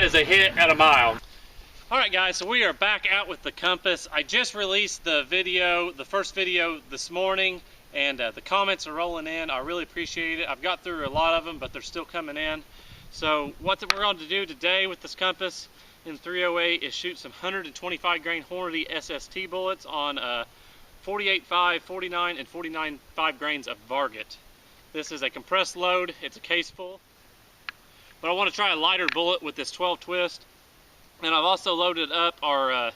That is a hit at a mile. Alright guys, so we are back out with the compass. I just released the first video this morning, and the comments are rolling in. I really appreciate it. I've got through a lot of them, but they're still coming in. So what we're going to do today with this compass in 308 is shoot some 125 grain Hornady SST bullets on 48.5, 49, and 49.5 grains of Varget. This is a compressed load. It's a case full. But I want to try a lighter bullet with this 12 twist. And I've also loaded up our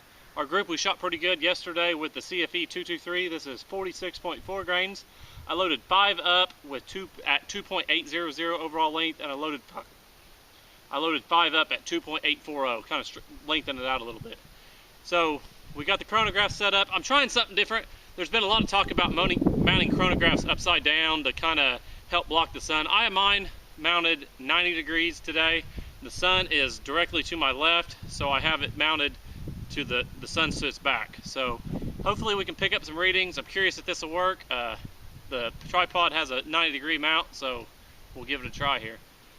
group. We shot pretty good yesterday with the CFE 223. This is 46.4 grains. I loaded 5 up with at 2.800 overall length, and I loaded 5 up at 2.840, kind of lengthened it out a little bit. So we got the chronograph set up. I'm trying something different. There's been a lot of talk about mounting chronographs upside down to kind of help block the sun. I have mine mounted 90 degrees today. The sun is directly to my left, so I have it mounted to the sun sits back. So hopefully we can pick up some readings. I'm curious if this will work. The tripod has a 90-degree mount, so we'll give it a try here.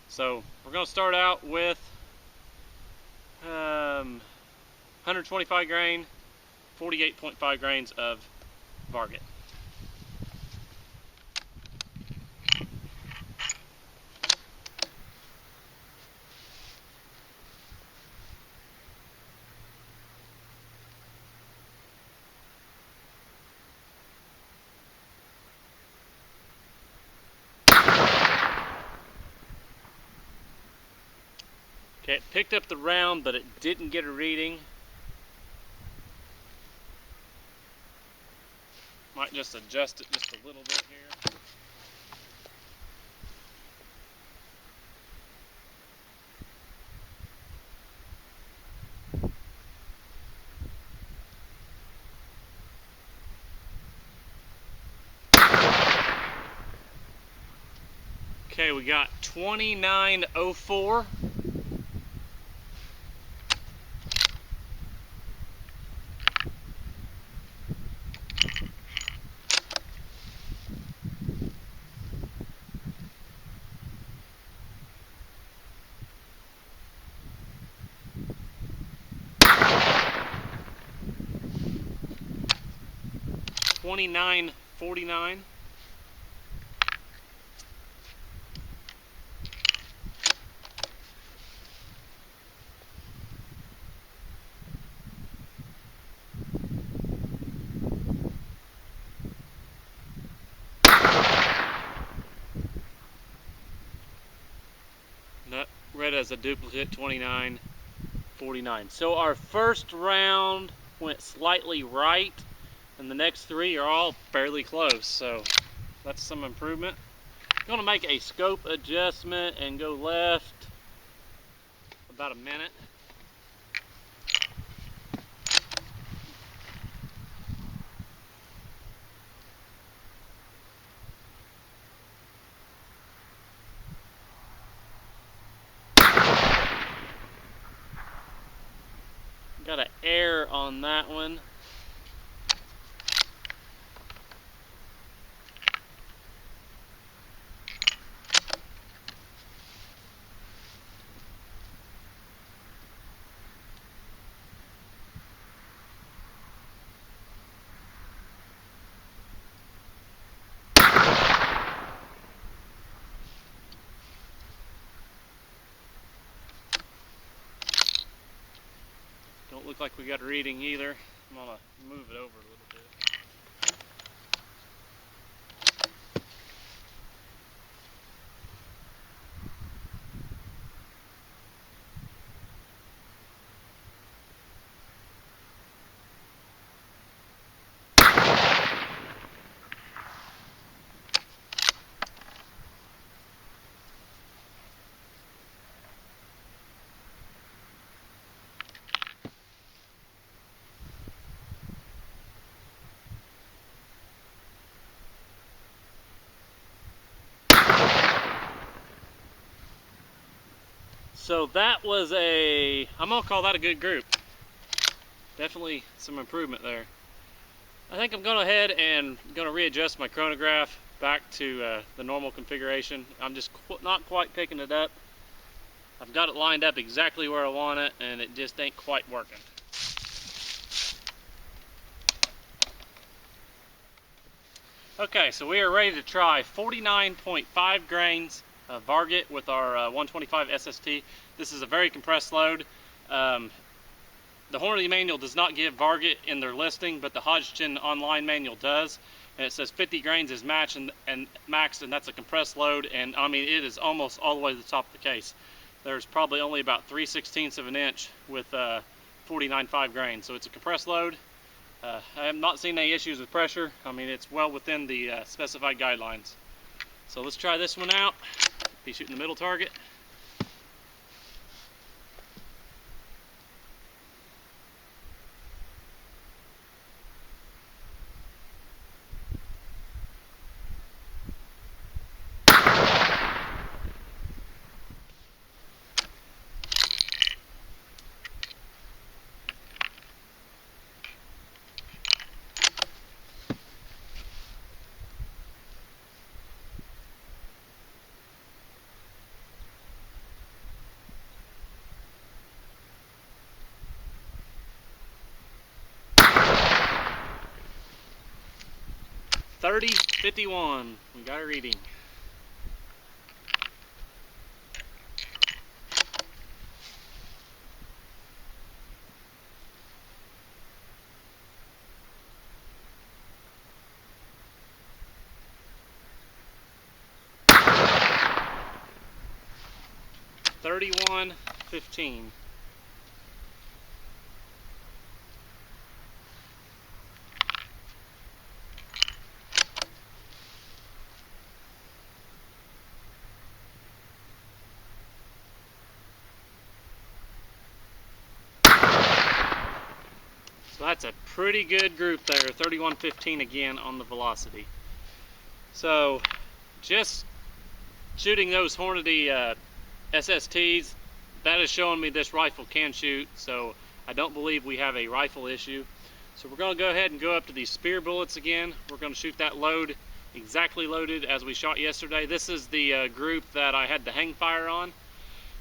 So we're going to start out with 125 grain, 48.5 grains of Varget. Okay, it picked up the round, but it didn't get a reading. Might just adjust it just a little bit here. Okay, we got 2904. $29.49. That read as a duplicate, $29.49. So our first round went slightly right, and the next 3 are all fairly close, so that's some improvement. I'm going to make a scope adjustment and go left about a minute. Got an error on that one. Don't look like we got a reading either. I'm gonna move it over a little bit. So that was I'm gonna call that a good group. Definitely some improvement there. I think I'm going ahead and going to readjust my chronograph back to the normal configuration. I'm just not quite picking it up. I've got it lined up exactly where I want it, and it just ain't quite working. Okay, so we are ready to try 49.5 grains of Varget with our 125 SST. This is a very compressed load. The Hornady manual does not give Varget in their listing, but the Hodgson online manual does. And it says 50 grains is maxed, and that's a compressed load. And I mean, it is almost all the way to the top of the case. There's probably only about 3/16 of an inch with 49.5 grains. So it's a compressed load. I have not seen any issues with pressure. I mean, it's well within the specified guidelines. So let's try this one out. Be shooting the middle target. .30-51. We got a reading. .31-15. So that's a pretty good group there, 31-15 again on the velocity. So just shooting those Hornady SSTs, that is showing me this rifle can shoot, so I don't believe we have a rifle issue. So we're going to go ahead and go up to these Speer bullets again. We're going to shoot that load exactly loaded as we shot yesterday. This is the group that I had the hang fire on.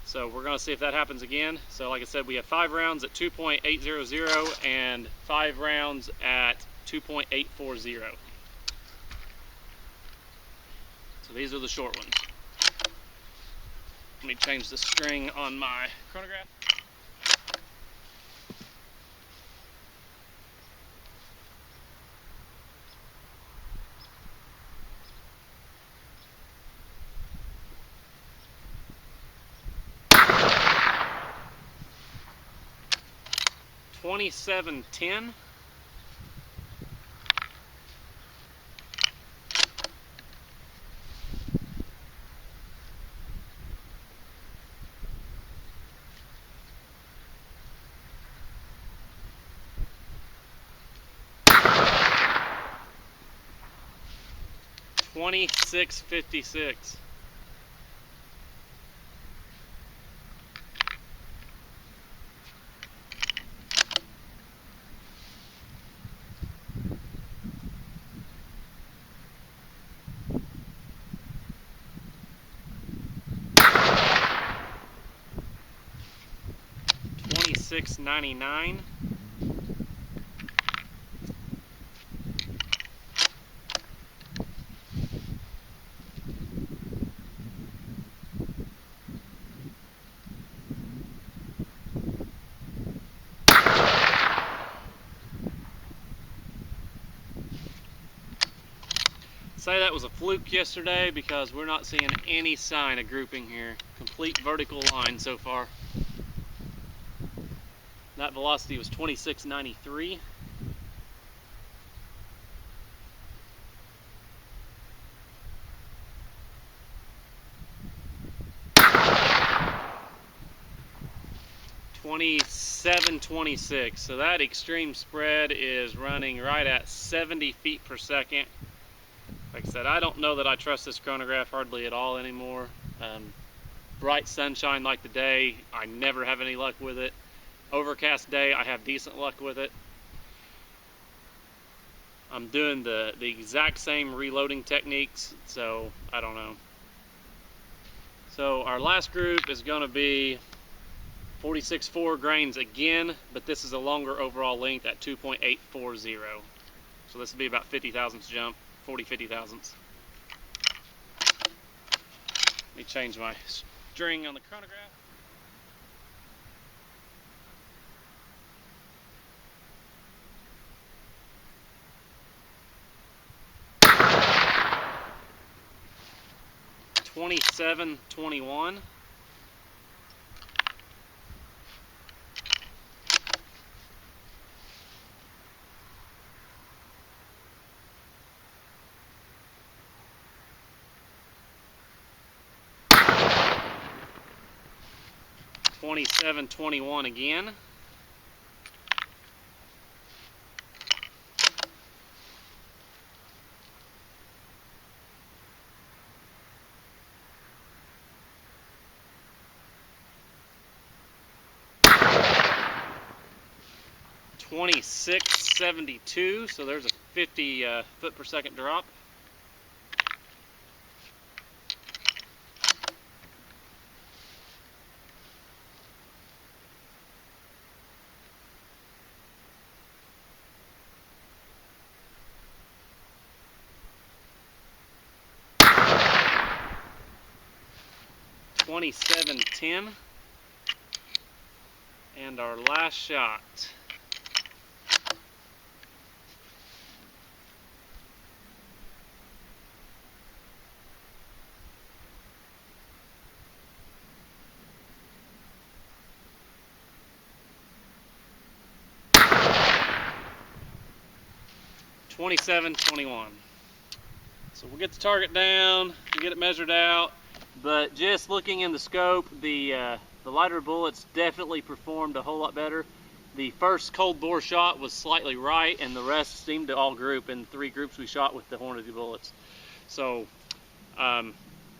So we're going to see if that happens again. So like I said, we have 5 rounds at 2.800 and 5 rounds at 2.840. So these are the short ones. Let me change the string on my chronograph. .2710. .2656. .2699. Say that was a fluke yesterday because we're not seeing any sign of grouping here. Complete vertical line so far. That velocity was 2693. .2726. So that extreme spread is running right at 70 feet per second. Like I said, I don't know that I trust this chronograph hardly at all anymore. Bright sunshine like today, I never have any luck with it. Overcast day, I have decent luck with it. I'm doing the exact same reloading techniques, so I don't know. So our last group is going to be 46.4 grains again, but this is a longer overall length at 2.840. So this will be about 50 thousandths jump, 40-50 thousandths. Let me change my string on the chronograph. $27.21. $27.21 again. $26.72, so there's a 50 foot per second drop. $27.10, and our last shot. $27.21. So we'll get the target down, we'll get it measured out, but just looking in the scope, the lighter bullets definitely performed a whole lot better. The first cold bore shot was slightly right, and the rest seemed to all group in 3 groups we shot with the Hornady bullets. So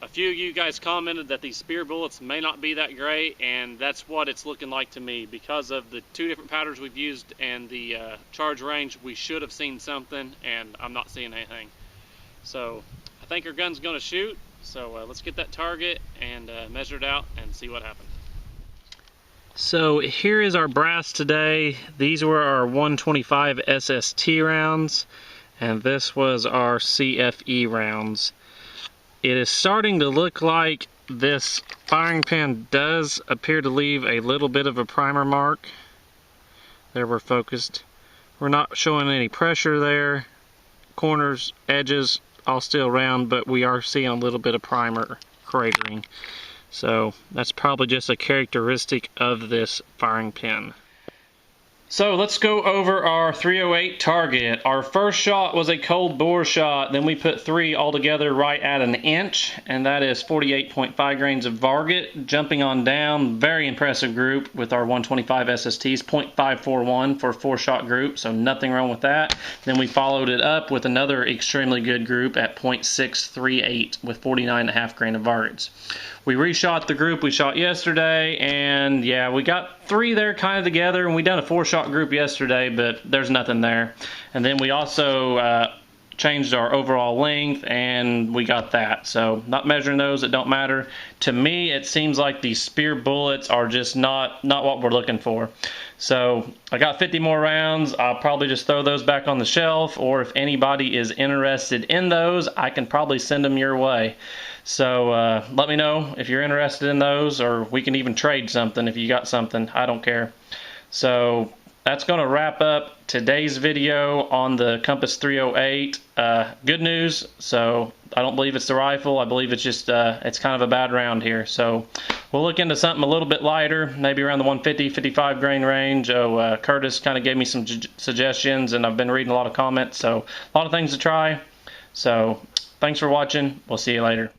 a few of you guys commented that these Speer bullets may not be that great, and that's what it's looking like to me. Because of the 2 different powders we've used and the charge range, we should have seen something, and I'm not seeing anything. So I think our gun's going to shoot, so let's get that target and measure it out and see what happens. So here is our brass today. These were our 125 SST rounds, and this was our CFE rounds. It is starting to look like this firing pin does appear to leave a little bit of a primer mark. There, we're focused. We're not showing any pressure there. Corners, edges, all still round, but we are seeing a little bit of primer cratering. So that's probably just a characteristic of this firing pin. So let's go over our 308 target. Our first shot was a cold bore shot, then we put 3 all together right at an inch, and that is 48.5 grains of Varget. Jumping on down, very impressive group with our 125 SSTs, 0.541 for a 4-shot group, so nothing wrong with that. Then we followed it up with another extremely good group at 0.638 with 49.5 grain of Vargets. We reshot the group we shot yesterday, and yeah, we got 3 there kind of together, and we done a 4-shot group yesterday, but there's nothing there. And then we also changed our overall length, and we got that. So not measuring those, it don't matter. To me, it seems like these Speer bullets are just not what we're looking for. So I got 50 more rounds. I'll probably just throw those back on the shelf, or if anybody is interested in those, I can probably send them your way. So let me know if you're interested in those, or we can even trade something if you got something. I don't care. So that's going to wrap up today's video on the Compass 308. Good news. So I don't believe it's the rifle. I believe it's just it's kind of a bad round here. So we'll look into something a little bit lighter, maybe around the 150-55 grain range. Curtis kind of gave me some suggestions, and I've been reading a lot of comments. So a lot of things to try. So thanks for watching. We'll see you later.